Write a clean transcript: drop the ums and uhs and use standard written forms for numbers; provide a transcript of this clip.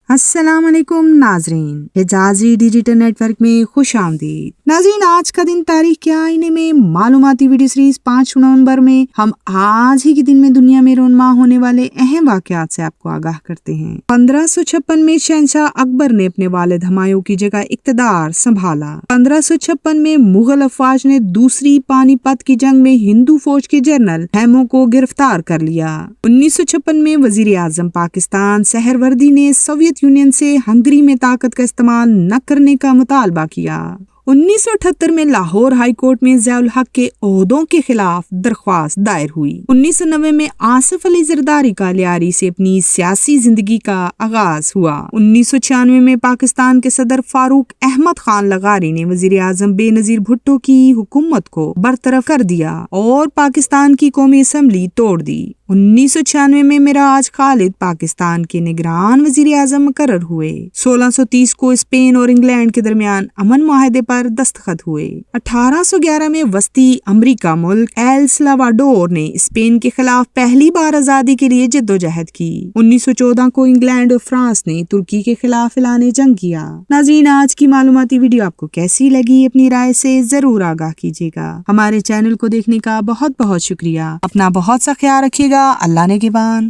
अस्सलाम वालेकुम नाजरीन, हिजाजी डिजिटल नेटवर्क में खुश आमदीद। नाजरीन, आज का दिन तारीख के आईने में मालूमाती वीडियो सीरीज 5 नवंबर में हम आज ही के दिन में दुनिया में रोनमा होने वाले अहम वाकयात से आपको आगाह करते हैं। 1556 में शहंशाह अकबर ने अपने वालिद हुमायूं की जगह इक्तदार संभाला। 1556 में मुगल अफवाज ने दूसरी पानीपत की जंग में हिंदू फौज के जनरल हैमो को गिरफ्तार कर लिया। 1956 में वजीर आजम पाकिस्तान सहरवर्दी ने सोवियत यूनियन से हंगरी में ताकत का इस्तेमाल न करने का मुतालबा किया। 1978 में लाहौर हाई कोर्ट में ज़ियाउल हक के ओहदों के खिलाफ दरख्वास्त दायर हुई। 1990 में आसिफ अली जरदारी का लियारी से अपनी सियासी जिंदगी का आगाज हुआ। 1996 में पाकिस्तान के सदर फारूक अहमद खान लगारी ने वजीर आजम बेनजीर भुट्टो की हुकूमत को बरतरफ कर दिया और पाकिस्तान की कौमी असम्बली तोड़ दी। 1996 में मिराज खालिद पाकिस्तान के निगरान वजीर आजम मुकर्रर हुए। 1630 को स्पेन और इंग्लैंड के दरमियान अमन मुआहदे पर दस्तखत हुए। 1811 में वस्ती अमरीका मुल्क एल सल्वाडोर ने स्पेन के खिलाफ पहली बार आजादी के लिए जद्दोजहद की। 1914 को इंग्लैंड और फ्रांस ने तुर्की के खिलाफ ऐलान जंग किया। नाज़रीन, आज की मालूमाती वीडियो आपको कैसी लगी, अपनी राय से जरूर आगाह कीजिएगा। हमारे चैनल को देखने का बहुत बहुत शुक्रिया। अपना बहुत सा ख्याल रखिएगा। अल्लाह ने के बान।